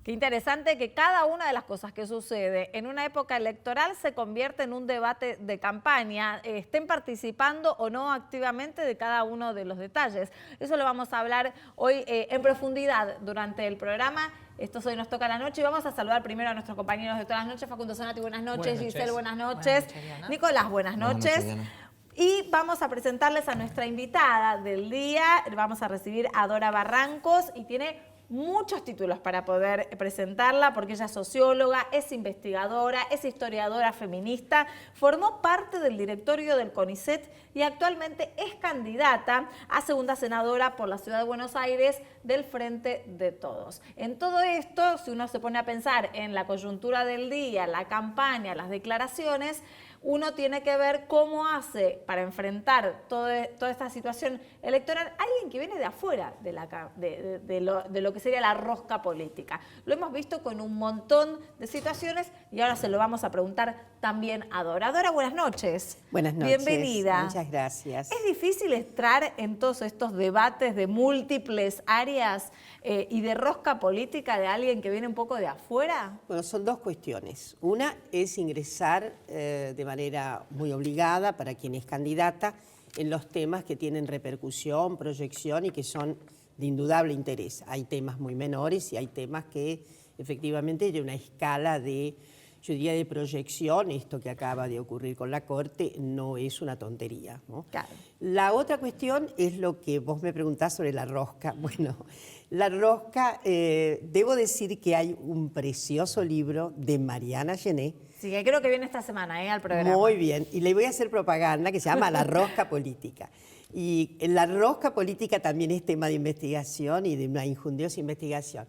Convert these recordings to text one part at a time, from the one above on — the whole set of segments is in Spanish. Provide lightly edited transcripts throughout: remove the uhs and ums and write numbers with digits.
Qué interesante que cada una de las cosas que sucede en una época electoral se convierte en un debate de campaña, estén participando o no activamente de cada uno de los detalles. Eso lo vamos a hablar hoy en profundidad durante el programa. Esto Hoy Nos Toca la Noche y vamos a saludar primero a nuestros compañeros de todas las noches. Facundo Zonati, buenas noches. Giselle, buenas noches. Nicolás, buenas noches. Y vamos a presentarles a nuestra invitada del día. Vamos a recibir a Dora Barrancos y tiene muchos títulos para poder presentarla porque ella es socióloga, es investigadora, es historiadora feminista, formó parte del directorio del CONICET y actualmente es candidata a segunda senadora por la Ciudad de Buenos Aires del Frente de Todos. En todo esto, si uno se pone a pensar en la coyuntura del día, la campaña, las declaraciones, uno tiene que ver cómo hace para enfrentar toda esta situación electoral alguien que viene de afuera de lo que sería la rosca política. Lo hemos visto con un montón de situaciones y ahora se lo vamos a preguntar también a Dora. Dora, buenas noches. Buenas noches. Bienvenida. Muchas gracias. ¿Es difícil entrar en todos estos debates de múltiples áreas y de rosca política de alguien que viene un poco de afuera? Bueno, son dos cuestiones. Una es ingresar de manera muy obligada para quien es candidata en los temas que tienen repercusión, proyección y que son de indudable interés. Hay temas muy menores y hay temas que efectivamente hay una escala de, yo diría, de proyección. Esto que acaba de ocurrir con la Corte no es una tontería, ¿no? Claro. La otra cuestión es lo que vos me preguntás sobre la rosca. Bueno, la rosca, debo decir que hay un precioso libro de Mariana Gené. Sí, que creo que viene esta semana al programa. Muy bien, y le voy a hacer propaganda que se llama La Rosca Política. Y la rosca política también es tema de investigación y de una injundiosa investigación.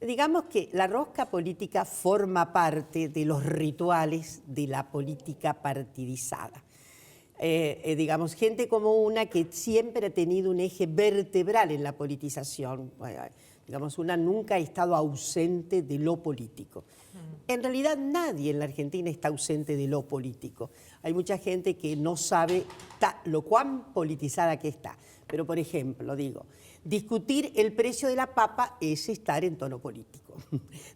Digamos que la rosca política forma parte de los rituales de la política partidizada. Digamos, gente como una que siempre ha tenido un eje vertebral en la politización. Digamos, una nunca ha estado ausente de lo político. En realidad nadie en la Argentina está ausente de lo político. Hay mucha gente que no sabe lo cuán politizada que está. Pero, por ejemplo, digo, discutir el precio de la papa es estar en tono político.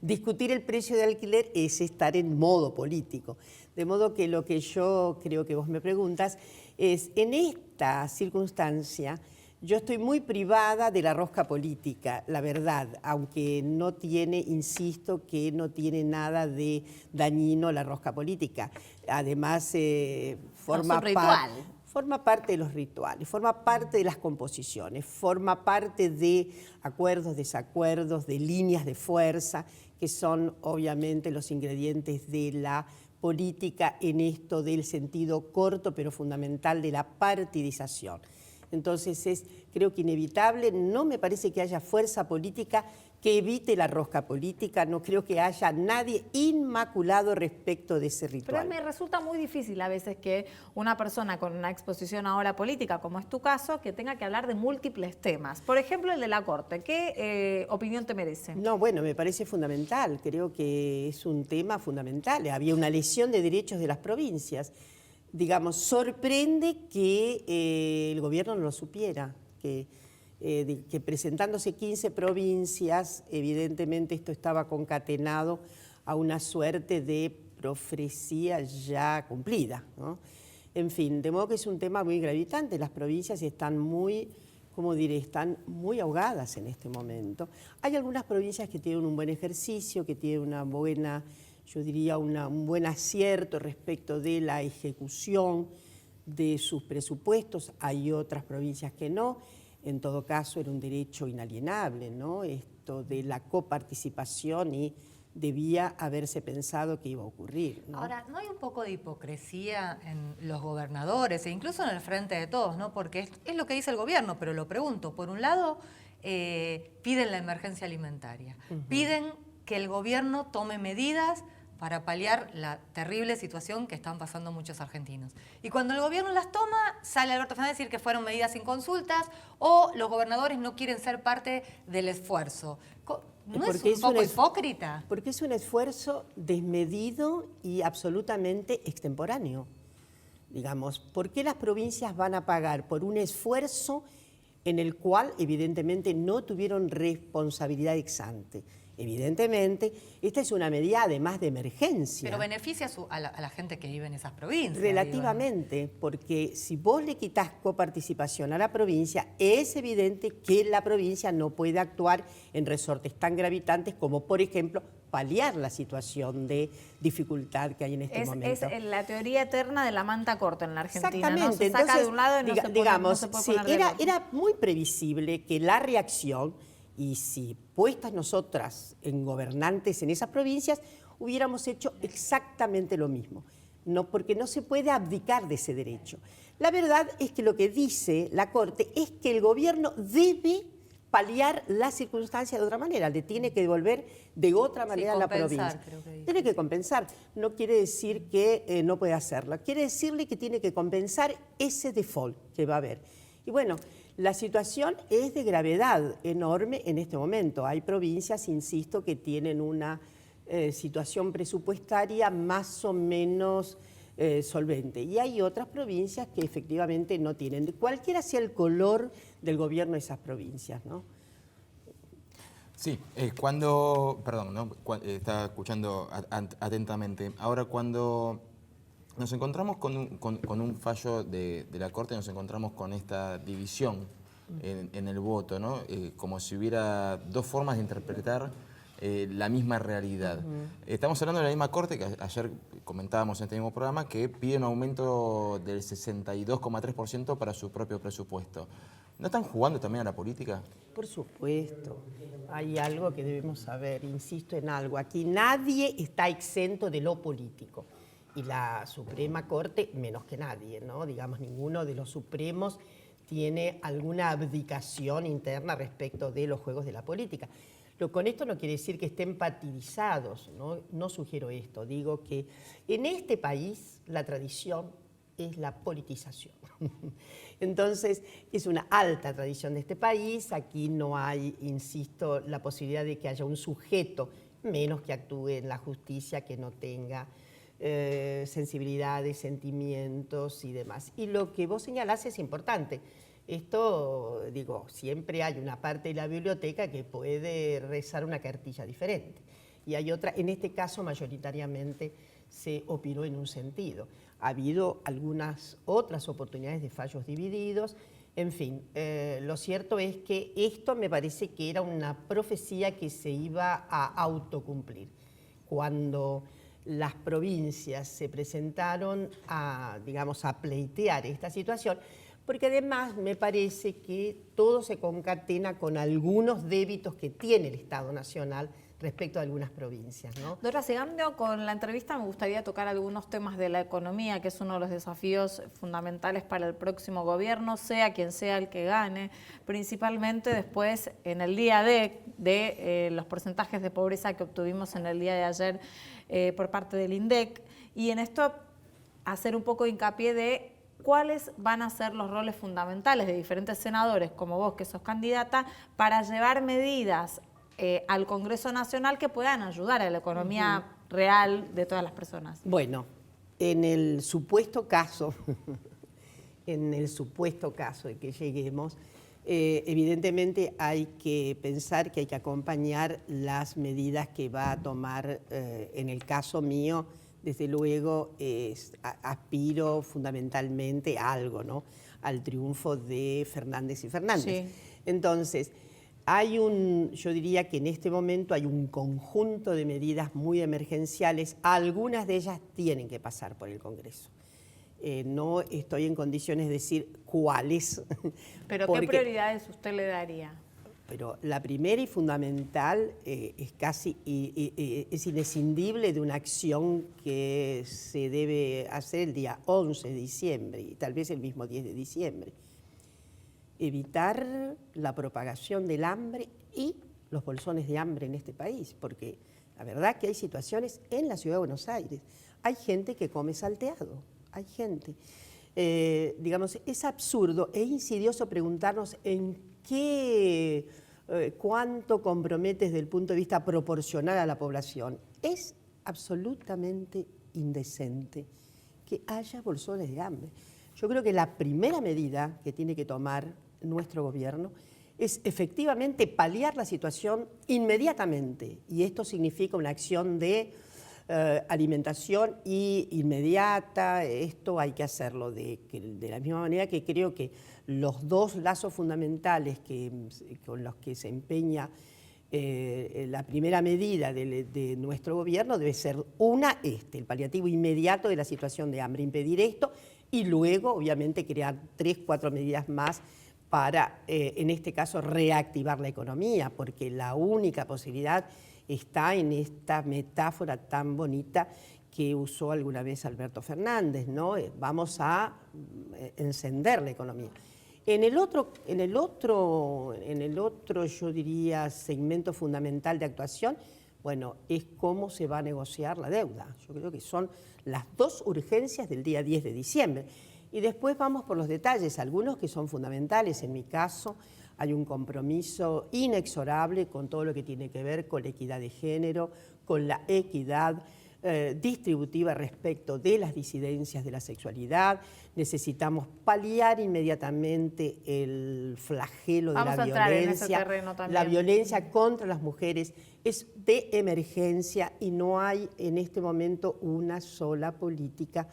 Discutir el precio de alquiler es estar en modo político. De modo que lo que yo creo que vos me preguntas es, en esta circunstancia, yo estoy muy privada de la rosca política, la verdad, aunque no tiene, insisto, que no tiene nada de dañino la rosca política. Además, forma parte de los rituales, forma parte de las composiciones, forma parte de acuerdos, desacuerdos, de líneas de fuerza, que son obviamente los ingredientes de la política en esto del sentido corto pero fundamental de la partidización. Entonces es, creo que inevitable, no me parece que haya fuerza política que evite la rosca política, no creo que haya nadie inmaculado respecto de ese ritual. Pero me resulta muy difícil a veces que una persona con una exposición ahora política, como es tu caso, que tenga que hablar de múltiples temas. Por ejemplo, el de la Corte. ¿Qué opinión te merece? No, bueno, me parece fundamental, creo que es un tema fundamental. Había una lesión de derechos de las provincias. Digamos, sorprende que el gobierno no lo supiera, que presentándose 15 provincias, evidentemente esto estaba concatenado a una suerte de profecía ya cumplida, ¿no? En fin, de modo que es un tema muy gravitante. Las provincias están muy, como diré, están muy ahogadas en este momento. Hay algunas provincias que tienen un buen ejercicio, que tienen una buena, yo diría, un buen acierto respecto de la ejecución de sus presupuestos. Hay otras provincias que no. En todo caso, era un derecho inalienable, ¿no? Esto de la coparticipación y debía haberse pensado que iba a ocurrir, ¿no? Ahora, ¿no hay un poco de hipocresía en los gobernadores e incluso en el Frente de Todos, ¿no? Porque es lo que dice el gobierno, pero lo pregunto. Por un lado, piden la emergencia alimentaria, piden que el gobierno tome medidas para paliar la terrible situación que están pasando muchos argentinos. Y cuando el gobierno las toma, sale Alberto Fernández a decir que fueron medidas sin consultas o los gobernadores no quieren ser parte del esfuerzo. ¿No es un poco hipócrita? Porque es un esfuerzo desmedido y absolutamente extemporáneo. Digamos, ¿por qué las provincias van a pagar por un esfuerzo en el cual evidentemente no tuvieron responsabilidad ex ante? Evidentemente, esta es una medida además de emergencia. Pero beneficia a la gente que vive en esas provincias. Relativamente, porque si vos le quitas coparticipación a la provincia, es evidente que la provincia no puede actuar en resortes tan gravitantes como, por ejemplo, paliar la situación de dificultad que hay en este momento. Es la teoría eterna de la manta corta en la Argentina. Exactamente. ¿No? Se saca Entonces, de un lado y no se puede sí, poner del otro. era muy previsible que la reacción, y si puestas nosotras en gobernantes en esas provincias, hubiéramos hecho exactamente lo mismo. No, porque no se puede abdicar de ese derecho. La verdad es que lo que dice la Corte es que el gobierno debe paliar la circunstancia de otra manera, le tiene que devolver de otra manera a la provincia. Creo que dice. Tiene que compensar, no quiere decir que no puede hacerlo, quiere decirle que tiene que compensar ese default que va a haber. Y bueno, la situación es de gravedad enorme en este momento. Hay provincias, insisto, que tienen una situación presupuestaria más o menos solvente. Y hay otras provincias que efectivamente no tienen. Cualquiera sea el color del gobierno de esas provincias, ¿no? Sí, perdón, ¿no? Estaba escuchando atentamente. Ahora, cuando nos encontramos con un fallo de la Corte, nos encontramos con esta división en el voto, ¿no? Como si hubiera dos formas de interpretar la misma realidad. Estamos hablando de la misma Corte que ayer comentábamos en este mismo programa, que pide un aumento del 62,3% para su propio presupuesto. ¿No están jugando también a la política? Por supuesto. Hay algo que debemos saber, insisto en algo. Aquí nadie está exento de lo político. Y la Suprema Corte, menos que nadie, ¿no? Digamos, ninguno de los supremos tiene alguna abdicación interna respecto de los juegos de la política. Con esto no quiere decir que estén partidizados, ¿no? No sugiero esto. Digo que en este país la tradición es la politización. Entonces, es una alta tradición de este país. Aquí no hay, insisto, la posibilidad de que haya un sujeto, menos que actúe en la justicia, que no tenga sensibilidades, sentimientos y demás. Y lo que vos señalás es importante. Esto, digo, siempre hay una parte de la biblioteca que puede rezar una cartilla diferente. Y hay otra, en este caso mayoritariamente se opinó en un sentido. Ha habido algunas otras oportunidades de fallos divididos. En fin, lo cierto es que esto me parece que era una profecía que se iba a autocumplir. Cuando las provincias se presentaron a, digamos, a pleitear esta situación, porque además me parece que todo se concatena con algunos débitos que tiene el Estado Nacional respecto a algunas provincias, ¿no? Doctora, siguiendo con la entrevista, me gustaría tocar algunos temas de la economía, que es uno de los desafíos fundamentales para el próximo gobierno, sea quien sea el que gane, principalmente después en el día de los porcentajes de pobreza que obtuvimos en el día de ayer por parte del INDEC, y en esto hacer un poco de hincapié de cuáles van a ser los roles fundamentales de diferentes senadores, como vos que sos candidata, para llevar medidas al Congreso Nacional que puedan ayudar a la economía real de todas las personas. Bueno, en el supuesto caso, de que lleguemos, evidentemente hay que pensar que hay que acompañar las medidas que va a tomar, en el caso mío, desde luego aspiro fundamentalmente a algo, ¿no? Al triunfo de Fernández y Fernández. Sí. Entonces, yo diría que en este momento hay un conjunto de medidas muy emergenciales, algunas de ellas tienen que pasar por el Congreso. No estoy en condiciones de decir cuáles. ¿Pero qué prioridades usted le daría? Pero la primera y fundamental es es inescindible de una acción que se debe hacer el día 11 de diciembre y tal vez el mismo 10 de diciembre. Evitar la propagación del hambre y los bolsones de hambre en este país, porque la verdad que hay situaciones en la Ciudad de Buenos Aires. Hay gente que come salteado, hay gente. Digamos, es absurdo e insidioso preguntarnos cuánto compromete desde el punto de vista proporcional a la población. Es absolutamente indecente que haya bolsones de hambre. Yo creo que la primera medida que tiene que tomar nuestro gobierno es efectivamente paliar la situación inmediatamente. Y esto significa una acción de alimentación inmediata. Esto hay que hacerlo de la misma manera que creo que los dos lazos fundamentales con los que se empeña la primera medida de nuestro gobierno debe ser el paliativo inmediato de la situación de hambre, impedir esto, y luego obviamente crear 3, 4 medidas más para, en este caso, reactivar la economía, porque la única posibilidad está en esta metáfora tan bonita que usó alguna vez Alberto Fernández, ¿no? Vamos a encender la economía. En el otro, yo diría, segmento fundamental de actuación, bueno, es cómo se va a negociar la deuda. Yo creo que son las dos urgencias del día 10 de diciembre. Y después vamos por los detalles, algunos que son fundamentales. En mi caso, hay un compromiso inexorable con todo lo que tiene que ver con la equidad de género, con la equidad distributiva respecto de las disidencias de la sexualidad. Necesitamos paliar inmediatamente el flagelo de la violencia. Vamos a entrar en ese terreno también. La violencia contra las mujeres es de emergencia y no hay en este momento una sola política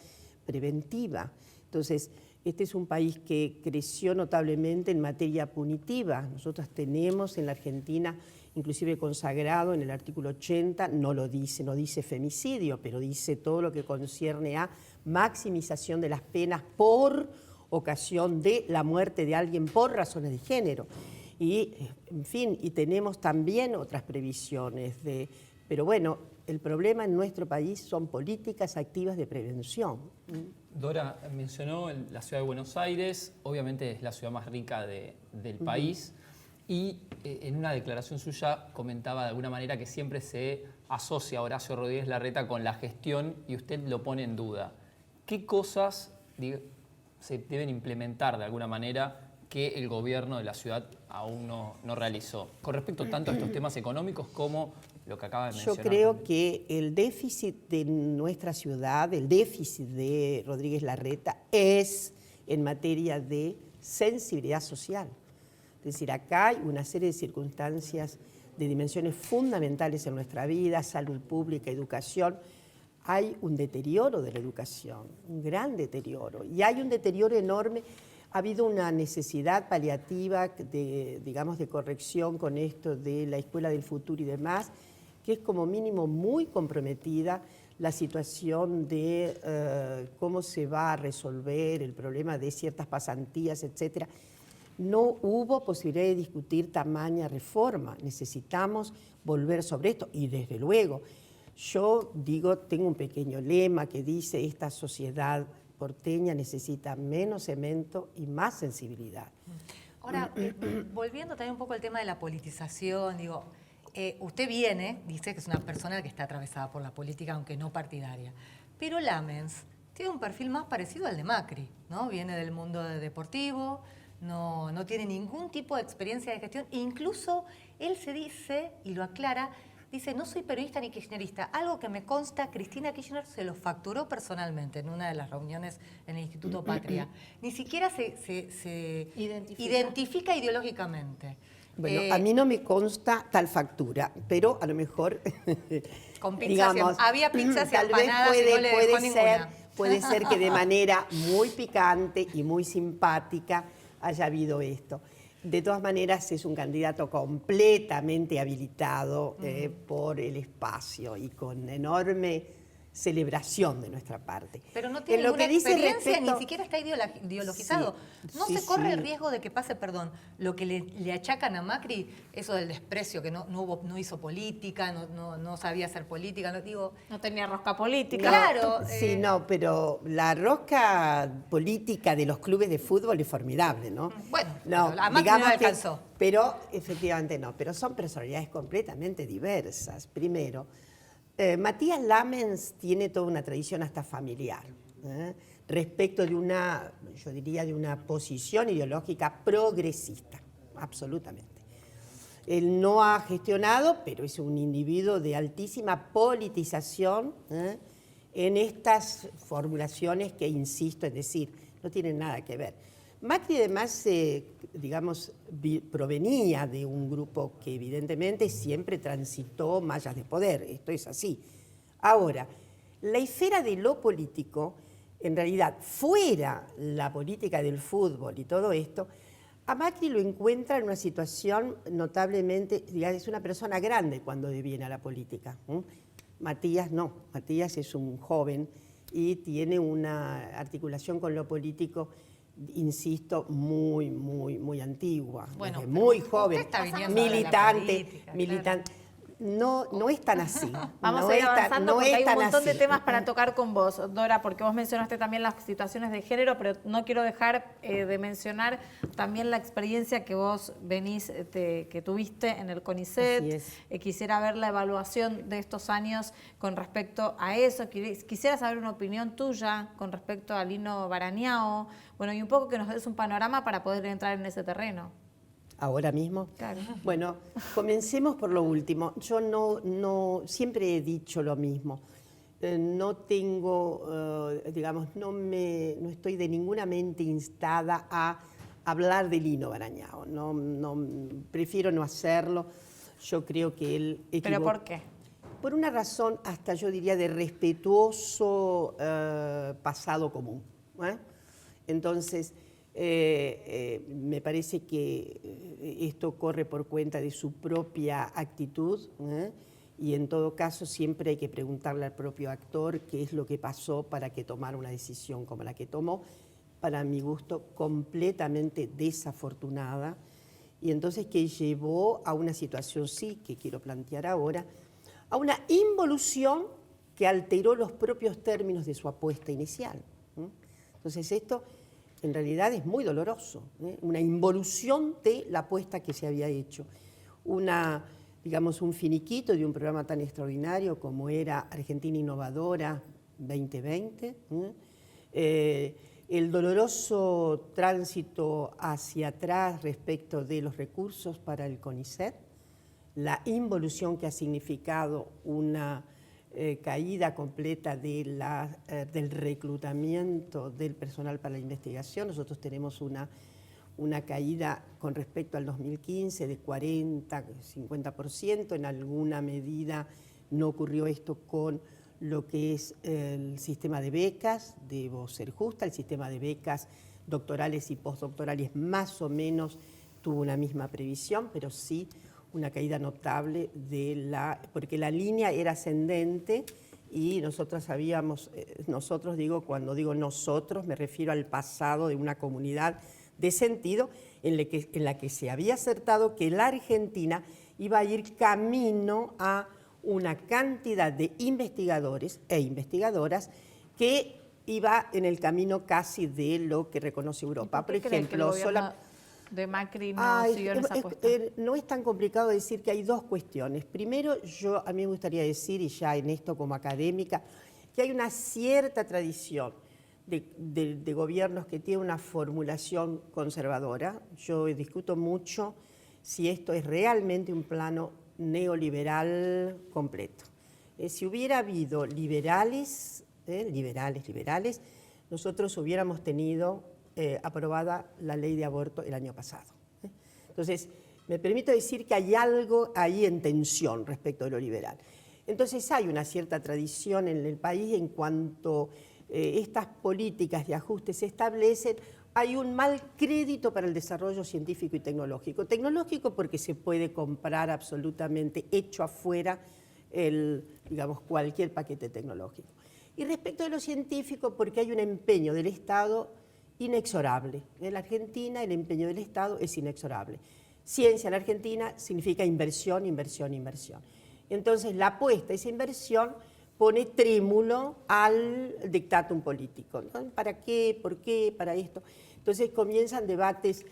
preventiva. Entonces, este es un país que creció notablemente en materia punitiva. Nosotros tenemos en la Argentina, inclusive consagrado en el artículo 80, no dice femicidio, pero dice todo lo que concierne a maximización de las penas por ocasión de la muerte de alguien por razones de género. Y, en fin, y tenemos también otras previsiones pero bueno, el problema en nuestro país son políticas activas de prevención. Dora mencionó la ciudad de Buenos Aires, obviamente es la ciudad más rica del país, y en una declaración suya comentaba de alguna manera que siempre se asocia a Horacio Rodríguez Larreta con la gestión y usted lo pone en duda. ¿Qué cosas se deben implementar de alguna manera que el gobierno de la ciudad aún no realizó? Con respecto tanto a estos temas económicos como lo que acaba de mencionar. Yo creo que el déficit de nuestra ciudad, el déficit de Rodríguez Larreta es en materia de sensibilidad social. Es decir, acá hay una serie de circunstancias de dimensiones fundamentales en nuestra vida, salud pública, educación. Hay un deterioro de la educación, un gran deterioro, y hay un deterioro enorme. Ha habido una necesidad paliativa de corrección con esto de la Escuela del Futuro y demás, que es como mínimo muy comprometida la situación de cómo se va a resolver el problema de ciertas pasantías, etcétera. No hubo posibilidad de discutir tamaña reforma. Necesitamos volver sobre esto y desde luego, yo tengo un pequeño lema que dice: esta sociedad porteña necesita menos cemento y más sensibilidad. Ahora, volviendo también un poco al tema de la politización, usted dice que es una persona que está atravesada por la política, aunque no partidaria, pero Lamens tiene un perfil más parecido al de Macri, ¿no? Viene del mundo deportivo, no tiene ningún tipo de experiencia de gestión, incluso él se dice, y lo aclara, dice: no soy periodista ni kirchnerista, algo que me consta, Cristina Kirchner se lo facturó personalmente en una de las reuniones en el Instituto Patria. Ni siquiera se identifica ideológicamente. Bueno, a mí no me consta tal factura, pero a lo mejor, con pizzas había pizzas y empanadas y no le dejó ninguna. Puede ser que de manera muy picante y muy simpática haya habido esto. De todas maneras, es un candidato completamente habilitado por el espacio y con enorme celebración de nuestra parte. Pero no tiene ninguna experiencia, ni siquiera está ideologizado. Sí, ¿No se corre el riesgo de que pase, lo que le achacan a Macri, eso del desprecio, que no hizo política, no sabía hacer política, no tenía rosca política? Claro. Sí, pero la rosca política de los clubes de fútbol es formidable, ¿no? Bueno, a Macri no alcanzó. Pero efectivamente no, pero son personalidades completamente diversas. Primero, Matías Lamens tiene toda una tradición hasta familiar, respecto de una posición ideológica progresista, absolutamente. Él no ha gestionado, pero es un individuo de altísima politización en estas formulaciones que, insisto, es decir, no tienen nada que ver. Macri además, digamos, provenía de un grupo que evidentemente siempre transitó mallas de poder, esto es así. Ahora, la esfera de lo político, en realidad, fuera la política del fútbol y todo esto, a Macri lo encuentra en una situación notablemente, digamos, es una persona grande cuando viene a la política. Matías no, Matías es un joven y tiene una articulación con lo político, insisto, muy antigua, Bueno, muy pero joven, usted está viniendo de la política, militante. No es tan así. Vamos no a ir es tan- avanzando no porque es hay un tan montón de así. temas para tocar con vos, Dora, porque vos mencionaste también las situaciones de género, pero no quiero dejar de mencionar también la experiencia que vos venís, que tuviste en el Así CONICET. es. Quisiera ver la evaluación de estos años con respecto a eso. Quisiera saber una opinión tuya con respecto a Lino Barañao. Bueno, y un poco que nos des un panorama para poder entrar en ese terreno. ¿Ahora mismo? Claro. Bueno, comencemos por lo último. Yo no siempre he dicho lo mismo. No tengo, digamos, no estoy de ninguna mente instada a hablar de Lino Barañao. Prefiero no hacerlo. Yo creo que él ¿Pero por qué? Por una razón, hasta yo diría, de respetuoso pasado común. Entonces, me parece que esto corre por cuenta de su propia actitud, y en todo caso siempre hay que preguntarle al propio actor qué es lo que pasó para que tomara una decisión como la que tomó, para mi gusto completamente desafortunada, y entonces que llevó a una situación, sí, que quiero plantear ahora, a una involución que alteró los propios términos de su apuesta inicial. Entonces esto en realidad es muy doloroso, una involución de la apuesta que se había hecho, digamos, un finiquito de un programa tan extraordinario como era Argentina Innovadora 2020, el doloroso tránsito hacia atrás respecto de los recursos para el CONICET, la involución que ha significado una caída completa del reclutamiento del personal para la investigación. Nosotros tenemos una caída con respecto al 2015 de 40, 50%. En alguna medida no ocurrió esto con lo que es el sistema de becas, debo ser justa, el sistema de becas doctorales y postdoctorales más o menos tuvo una misma previsión, pero sí una caída notable porque la línea era ascendente y nosotros sabíamos, cuando digo nosotros, me refiero al pasado de una comunidad de sentido en la que se había acertado que la Argentina iba a ir camino a una cantidad de investigadores e investigadoras que iba en el camino casi de lo que reconoce Europa. ¿Por qué creen que el gobierno de Macri no siguió en esa apuesta? No es tan complicado decir que hay dos cuestiones. Primero, a mí me gustaría decir, y ya en esto como académica, que hay una cierta tradición de gobiernos que tienen una formulación conservadora. Yo discuto mucho si esto es realmente un plano neoliberal completo. Si hubiera habido liberales, nosotros hubiéramos tenido aprobada la ley de aborto el año pasado. Entonces, me permito decir que hay algo ahí en tensión respecto de lo liberal. Entonces, hay una cierta tradición en el país en cuanto estas políticas de ajuste se establecen, hay un mal crédito para el desarrollo científico y tecnológico. Tecnológico porque se puede comprar absolutamente hecho afuera digamos, cualquier paquete tecnológico. Y respecto de lo científico porque hay un empeño del Estado inexorable. En la Argentina el empeño del Estado es inexorable. Ciencia en la Argentina significa inversión, inversión, inversión. Entonces la apuesta a esa inversión pone trémulo al dictatum político, ¿no? ¿Para qué? ¿Por qué? ¿Para esto? Entonces comienzan debates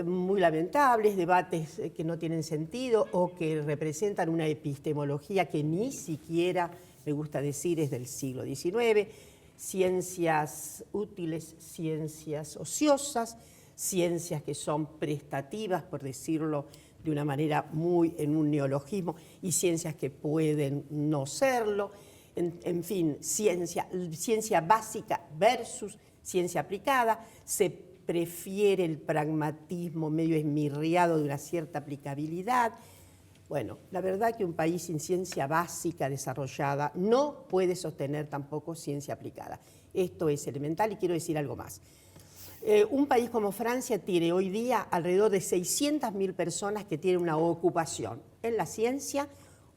muy lamentables, debates que no tienen sentido o que representan una epistemología que ni siquiera, me gusta decir, es del siglo XIX, ciencias útiles, ciencias ociosas, ciencias que son prestativas, por decirlo de una manera muy en un neologismo, y ciencias que pueden no serlo. En fin, ciencia básica versus ciencia aplicada, se prefiere el pragmatismo medio esmirriado de una cierta aplicabilidad. Bueno, la verdad que un país sin ciencia básica desarrollada no puede sostener tampoco ciencia aplicada. Esto es elemental y quiero decir algo más. Un país como Francia tiene hoy día alrededor de 600.000 personas que tienen una ocupación en la ciencia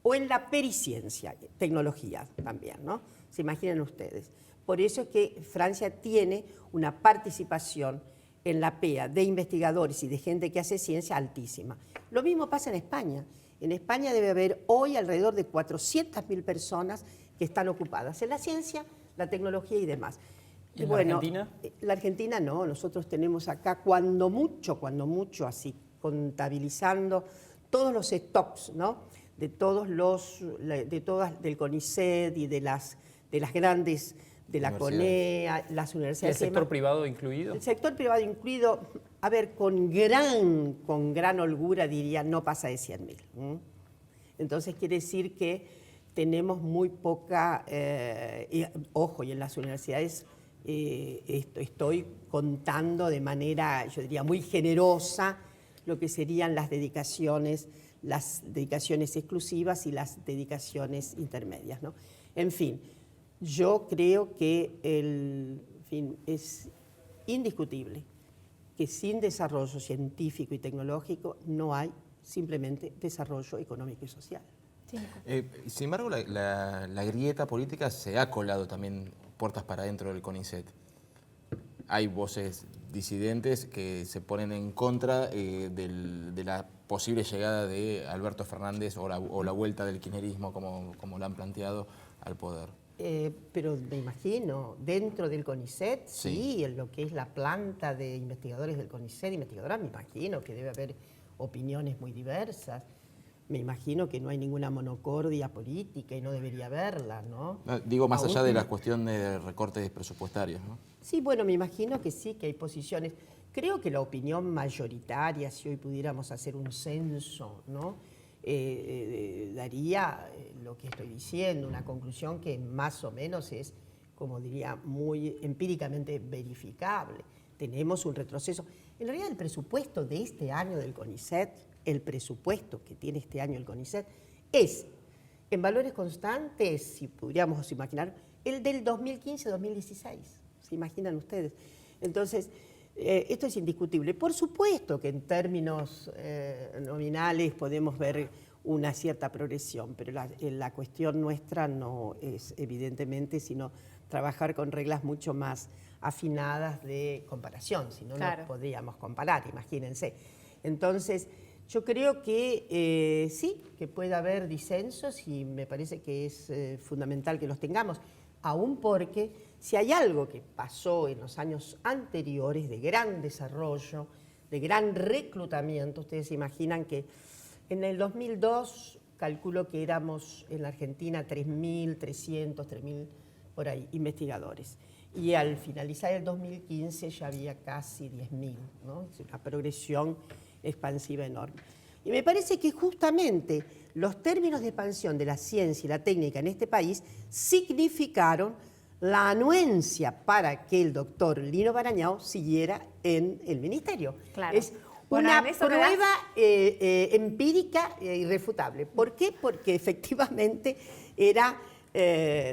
o en la periciencia, tecnología también, ¿no? Se imaginan ustedes. Por eso es que Francia tiene una participación en la PEA de investigadores y de gente que hace ciencia altísima. Lo mismo pasa en España. En España debe haber hoy alrededor de 400.000 personas que están ocupadas en la ciencia, la tecnología y demás. ¿Y en la Argentina? La Argentina no, nosotros tenemos acá cuando mucho, así, contabilizando todos los stocks, ¿no? Del CONICET y de las grandes, de la CONEA, las ¿Y el universidades. sector privado incluido? El sector privado incluido, a ver, con gran holgura diría, no pasa de 100.000. Entonces quiere decir que tenemos muy poca, ojo, y en las universidades estoy contando de manera, yo diría, muy generosa lo que serían las dedicaciones exclusivas y las dedicaciones intermedias, ¿no? En fin, yo creo que es indiscutible que sin desarrollo científico y tecnológico no hay simplemente desarrollo económico y social. Sin embargo, la grieta política se ha colado también puertas para adentro del CONICET. Hay voces disidentes que se ponen en contra de la posible llegada de Alberto Fernández o la vuelta del kirchnerismo, como lo han planteado, al poder. Pero me imagino, dentro del CONICET, Sí. sí, en lo que es la planta de investigadores del CONICET, investigadoras, me imagino que debe haber opiniones muy diversas. Me imagino que no hay ninguna monocordia política y no debería haberla, ¿no? No, digo, más allá de la cuestión de recortes presupuestarios, ¿no? Sí, bueno, me imagino que sí, que hay posiciones. Creo que la opinión mayoritaria, si hoy pudiéramos hacer un censo, ¿no? Daría lo que estoy diciendo, una conclusión que más o menos es, como diría, muy empíricamente verificable. Tenemos un retroceso. En realidad, el presupuesto de este año del CONICET, el presupuesto que tiene este año el CONICET, es, en valores constantes, si pudiéramos imaginar, el del 2015-2016. ¿Se imaginan ustedes? Entonces, esto es indiscutible. Por supuesto que en términos nominales podemos ver una cierta progresión, pero la cuestión nuestra no es evidentemente sino trabajar con reglas mucho más afinadas de comparación, si no, Claro. no podríamos comparar, imagínense. Entonces, yo creo que sí, que puede haber disensos y me parece que es fundamental que los tengamos, aún porque si hay algo que pasó en los años anteriores de gran desarrollo, de gran reclutamiento, ustedes se imaginan que en el 2002 calculo que éramos en la Argentina 3.300, 3.000 por ahí investigadores. Y al finalizar el 2015 ya había casi 10.000, ¿no? Es una progresión expansiva enorme. Y me parece que justamente los términos de expansión de la ciencia y la técnica en este país significaron la anuencia para que el doctor Lino Barañao siguiera en el ministerio. Claro. Es Bueno, una en eso me das- prueba empírica e irrefutable. ¿Por qué? Porque efectivamente era,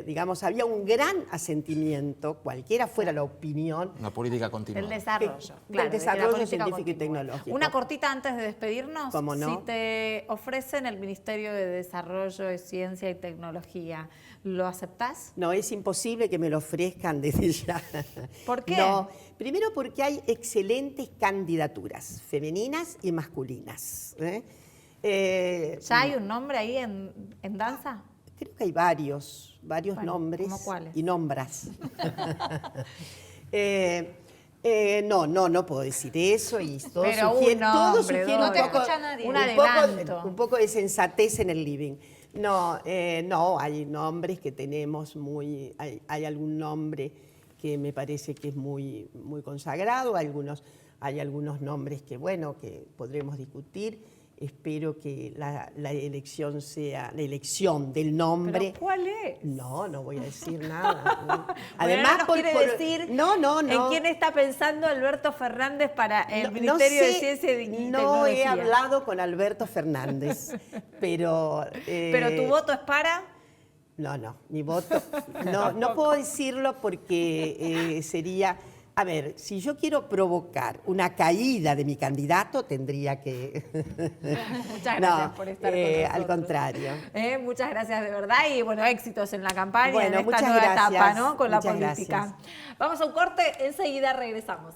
digamos, había un gran asentimiento, cualquiera fuera la opinión, Una política continua. El desarrollo. del claro, de que la desarrollo política científico y continúe. tecnológico. Una cortita antes de despedirnos. ¿Cómo no? Si te ofrecen el Ministerio de Desarrollo de Ciencia y Tecnología, ¿lo aceptás? No, es imposible que me lo ofrezcan desde ya. ¿Por qué? No, primero porque hay excelentes candidaturas, femeninas y masculinas. ¿Ya hay un nombre ahí en danza? Creo que hay varios Bueno, nombres ¿cómo cuáles? y nombras. No puedo decir eso y todo Pero sugiere, un todo nombre, sugiere Dora. un No te poco, escucha nadie. Un un adelanto. un poco de sensatez en el living. No, hay nombres que tenemos hay algún nombre que me parece que es muy, muy consagrado, hay algunos nombres que, bueno, que podremos discutir espero que la elección sea la elección del nombre. ¿Pero cuál es? No voy a decir nada. Además, no quiere decir no. en quién está pensando Alberto Fernández para el Ministerio de Ciencia y Tecnología. No he hablado con Alberto Fernández, pero... ¿Pero tu voto es para? No, mi voto... No puedo decirlo porque sería... A ver, si yo quiero provocar una caída de mi candidato, tendría que... Muchas gracias por estar con nosotros. Al contrario. Muchas gracias de verdad y bueno, éxitos en la campaña, Bueno, en esta muchas nueva gracias. etapa, ¿no? Con la Muchas política. gracias. Vamos a un corte, enseguida regresamos.